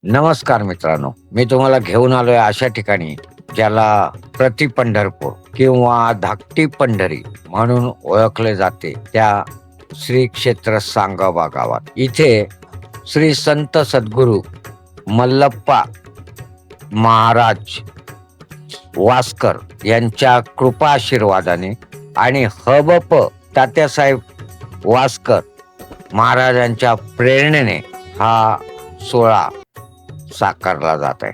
नमस्कार मित्रांनो, मी तुम्हाला घेऊन आलोय अशा ठिकाणी ज्याला प्रति पंढरपूर किंवा धाकटी पंढरी म्हणून ओळखले जाते, त्या श्री क्षेत्र सांगोबा गावात. इथे श्री संत सद्गुरू मल्लप्पा महाराज वासकर यांच्या कृपा आशीर्वादाने आणि हबप तात्यासाहेब वासकर महाराजांच्या प्रेरणेने हा सोहळा साकारला जात आहे.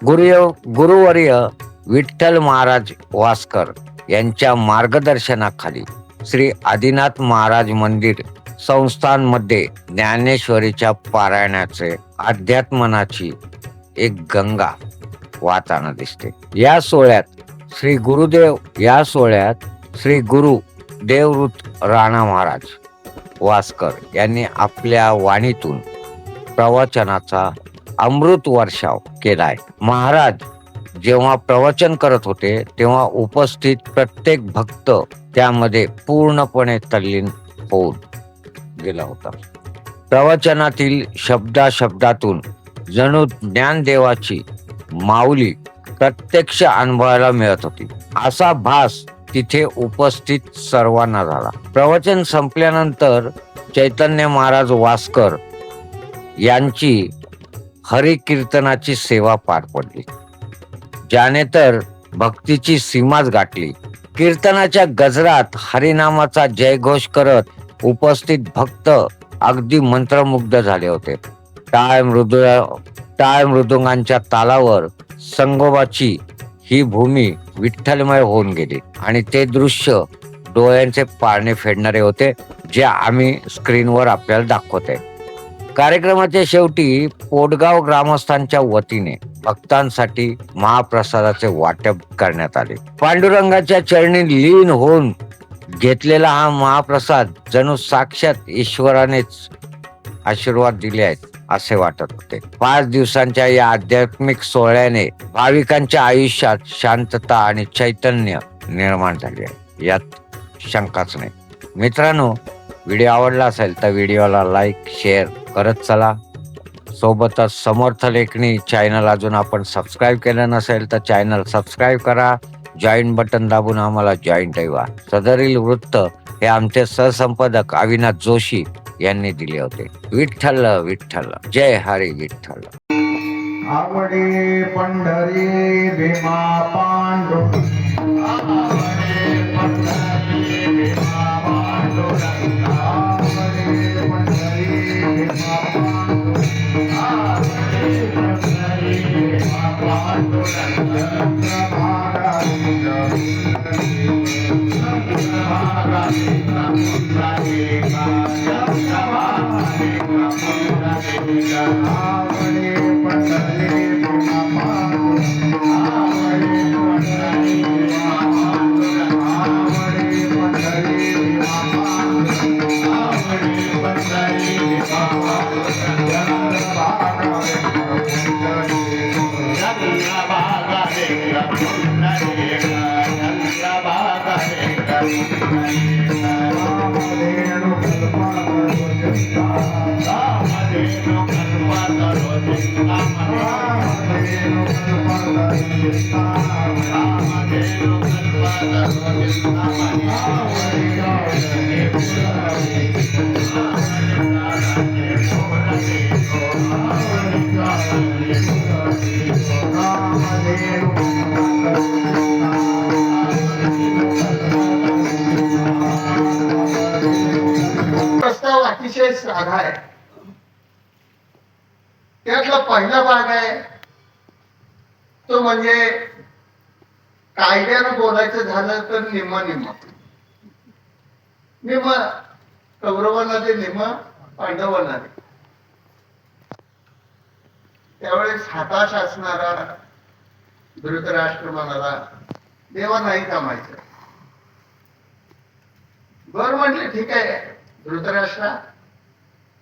गुरुवर्य विठ्ठल महाराज वासकर यांच्या मार्गदर्शनाखाली श्री आदिनाथ महाराज मंदिर संस्थांमध्ये ज्ञानेश्वरीच्या पारायणाचे अध्यात्मनाची एक गंगा वाहताना दिसते. या सोहळ्यात श्री गुरु देवऋत राणा महाराज वासकर यांनी आपल्या वाणीतून प्रवचनाचा अमृत वर्षाव केलाय. महाराज जेव्हा प्रवचन करत होते तेव्हा उपस्थित प्रत्येक भक्त त्यामध्ये पूर्णपणे तल्लीन होऊन गेला होता. प्रवचनातील शब्दातून जणू ज्ञानदेवाची माऊली प्रत्यक्ष अनुभवायला मिळत होती असा भास तिथे उपस्थित सर्वांना झाला. प्रवचन संपल्यानंतर चैतन्य महाराज वासकर यांची हरिकीर्तनाची सेवा पार पडली, ज्याने तर भक्तीची सीमाच गाठली. कीर्तनाच्या गजरात हरिनामाचा जयघोष करत उपस्थित भक्त अगदी मंत्रमुग्ध झाले होते. टाळ मृदुंगांच्या तालावर संगोबाची ही भूमी विठ्ठलमय होऊन गेली आणि ते दृश्य डोळ्यांचे पारणे फेडणारे होते, जे आम्ही स्क्रीनवर आपल्याला दाखवत आहे. कार्यक्रमाच्या शेवटी पोटगाव ग्रामस्थांच्या वतीने भक्तांसाठी महाप्रसादाचे वाटप करण्यात आले. पांडुरंगाच्या चरणी लीन होऊन घेतलेला हा महाप्रसाद जणू साक्षात ईश्वरानेच आशीर्वाद दिले आहेत असे वाटत होते. 5 दिवसांच्या या आध्यात्मिक सोहळ्याने भाविकांच्या आयुष्यात शांतता आणि चैतन्य निर्माण झाले आहे, यात शंकाच नाही. मित्रांनो, व्हिडिओ आवडला असेल तर व्हिडिओला लाईक शेअर करत चला. सोबतच समर्थ लेखणी चॅनल अजून आपण सबस्क्राईब केलं नसेल तर चॅनल सबस्क्राईब करा. जॉईन बटन दाबून आम्हाला जॉईन ठेवा. सदरील वृत्त हे आमचे सहसंपादक अविनाश जोशी यांनी दिले होते. विठ्ठल विठ्ठल, जय हरी विठ्ठल. आवडे पंढरी भीमा पांडुरंग, आवडे पंढरी भीमा पांडुरंग, आवडे पंढरी भीमा पांडुरंग, आवडे पंढरी भीमा पांडुरंग. प्रस्ताव अतिशय साधा आहे. त्यातला पहिला भाग आहे तो म्हणजे कायद्यानं बोलायचं झालं तर निम्म कौरवांना दे, निम्म पांडवांना दे. त्यावेळेस हताश असणारा धृतराष्ट्र म्हणाला, देवा नाही जमायचं. बर म्हटले, ठीक आहे धृतराष्ट्रा,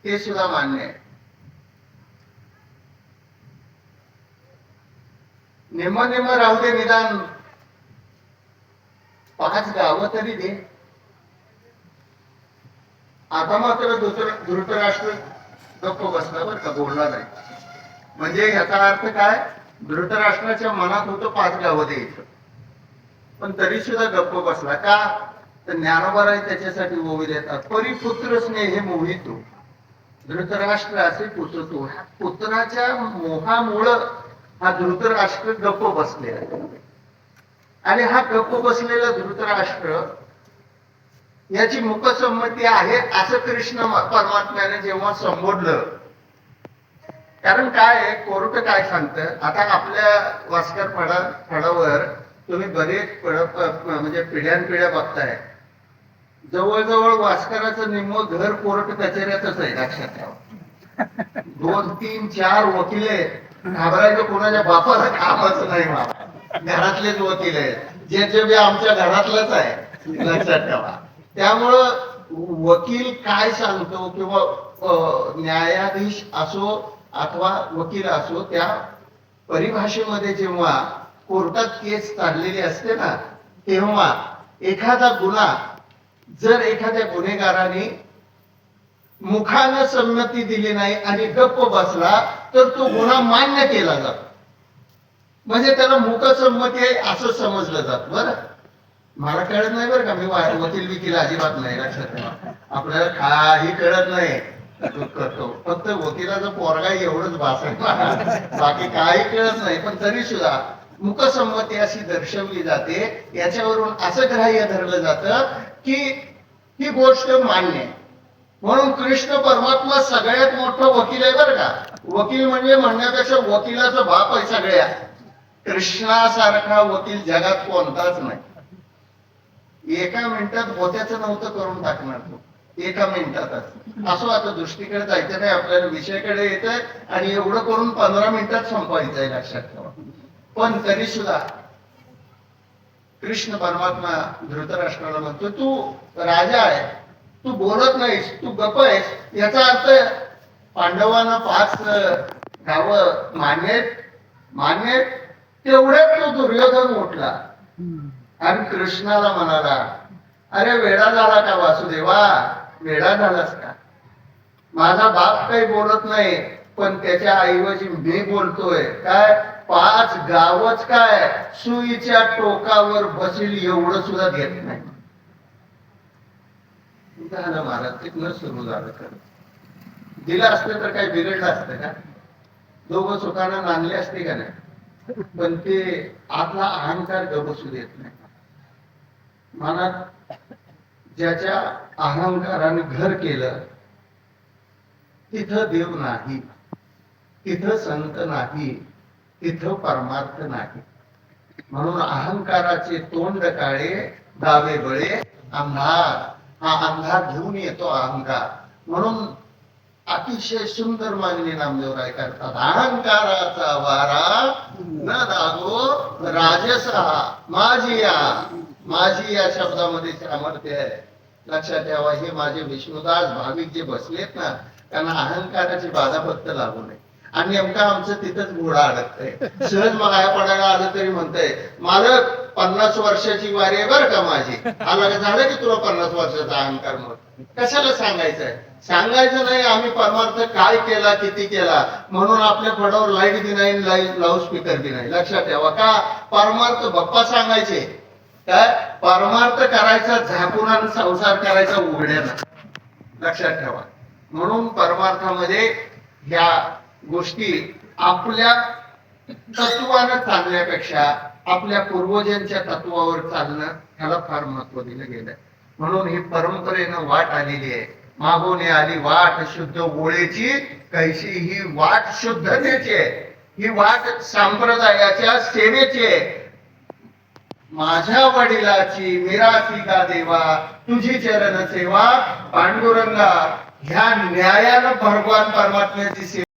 ते सुद्धा मान्य आहे. निम्म राहू दे, निदान 5 गावं तरी दे. आता मात्र धृतराष्ट्र गप्प बसला, बरं का, बोलला नाही. म्हणजे याचा अर्थ काय, धृतराष्ट्राच्या मनात होतं 5 गावं द्यायचं, पण तरी सुद्धा गप्प बसला का, तर ज्ञानोबाराय त्याच्यासाठी ओवी देतात, परिपुत्र स्नेह मोहितो धृतराष्ट्र असे पुत्रतो. पुत्राच्या मोहामुळं हा धृतराष्ट्र गप्प बसलेला आहे. आणि हा गप्प बसलेला धृतराष्ट्र याची मुकसंमती आहे असं कृष्ण परमात्म्याने जेव्हा संबोधलं. कारण काय कोर्ट काय सांगतं, आता आपल्या वास्कर फडावर तुम्ही बरेच म्हणजे पिढ्यानपिढ्या बघताय, जवळजवळ वास्कराचं निम्म घर कोर्ट कचेऱ्यातच आहे, लक्षात ठेवा. 2, 3, 4 वकिले, घाबरायचं कोणाच्या बापाला कामच नाही, मला घरातलेच वकील आहेत, जे बी आमच्या घरातलंच आहे, लक्षात ठेवा. त्यामुळं वकील काय सांगतो किंवा न्यायाधीश असो अथवा वकील असो, त्या परिभाषेमध्ये जेव्हा कोर्टात केस चाललेली असते ना, तेव्हा एखादा गुन्हा जर एखाद्या गुन्हेगाराने मुखानं संमती दिली नाही आणि गप्प बसला तर तो गुन्हा मान्य केला जातो, म्हणजे त्याला मुखसंमती आहे असं समजलं जात. बरं, मला कळत नाही बरं का, मी वकील विकील अजिबात नाही, लक्षात ठेवा. आपल्याला काही कळत नाही करतो, फक्त वकिलाचा पोरगा एवढंच भाषण, बाकी काही कळत नाही. पण तरी सुद्धा मुखसंमती अशी दर्शवली जाते, याच्यावरून असं ग्राह्य धरलं जातं की ही गोष्ट मान्य आहे. म्हणून कृष्ण परमात्मा सगळ्यात मोठा वकील आहे बरं का. वकील म्हणजे म्हणण्यापेक्षा वकिलाचा बाप आहे सगळ्या. कृष्णासारखा वकील जगात कोणताच नाही. एका मिनिटात होत्याचं नव्हतं करून टाकणार तो, एका मिनिटातच. असो, आता दृष्टीकडे जायचं नाही, आपल्याला विषयाकडे येत आहे आणि एवढं करून 15 मिनिटात संपवायचं आहे, लक्षात ठेवा. पण तरी सुद्धा कृष्ण परमात्मा धृतराष्ट्राला म्हणतो, तू राजा आहे, तू बोलत नाहीस, तू गप्प आहेस. याचा अर्थ पांडवांना 5 गावं मान्य तेवढ्यात तो दुर्योधन उठला आणि कृष्णाला म्हणाला, अरे वेडा झाला का वासुदेवा, वेडा झालास का? माझा बाप काही बोलत नाही, पण त्याच्या ऐवजी मी बोलतोय. काय 5 गावच काय सुईच्या टोकावर बसेल एवढं सुद्धा घेत नाही. झालं महाराज, तिथनं सुरू झालं. खरं दिलं असतं तर काही बिघडलं असतं का? दोघं सुखानं नांदले असते का नाही? पण ते आपला अहंकार गबसू देत नाही. मनात ज्याच्या अहंकाराने घर केलं तिथं देव नाही, तिथं संत नाही, तिथं परमार्थ नाही. म्हणून अहंकाराचे तोंड काळे, दावे बळे अंधार. हा अंधार घेऊन येतो अहंकार. म्हणून अतिशय सुंदर मागणी नामदेवराय करतात, अहंकाराचा वारा न लागो राजसा माझी या शब्दामध्ये सामर्थ्य आहे, लक्षात ठेवा. हे माझे विष्णुदास भाविक जे बसलेत ना, त्यांना अहंकाराची बाधा फक्त लागू नये. आणि नेमका आमचं तिथंच घोडा अडकतंय. सहज माया पडायला आलं तरी म्हणतंय, मालक 50 वर्षाची वारी आहे बरं का माझी. आला का झालं की तुला 50 वर्षाचा अहंकार, मग कशाला सांगायचंय? सांगायचं नाही आम्ही परमार्थ काय केला, किती केला. म्हणून आपल्या फडावर लाईट बी नाही, लाऊड स्पीकर बी नाही, लक्षात ठेवा. का परमार्थ बाप्पा सांगायचे, काय परमार्थ करायचा झाकून आणि संसार करायचा उघड्यानं, लक्षात ठेवा. म्हणून परमार्थामध्ये ह्या गोष्टी आपल्या तत्वानं चालण्यापेक्षा आपल्या पूर्वजांच्या तत्वावर चालणं ह्याला फार महत्व दिलं गेलं. म्हणून ही परंपरेनं वाट आलेली आहे. मागोने आली वाट शुद्ध ओळेची, कैशी ही वाट शुद्धतेची आहे. ही वाट संप्रदायाच्या सेवेची आहे. माझ्या वडिलाची मिरासी का देवा, तुझी चरण सेवा पांडुरंगा. ह्या न्यायानं भगवान परमात्म्याची सेवा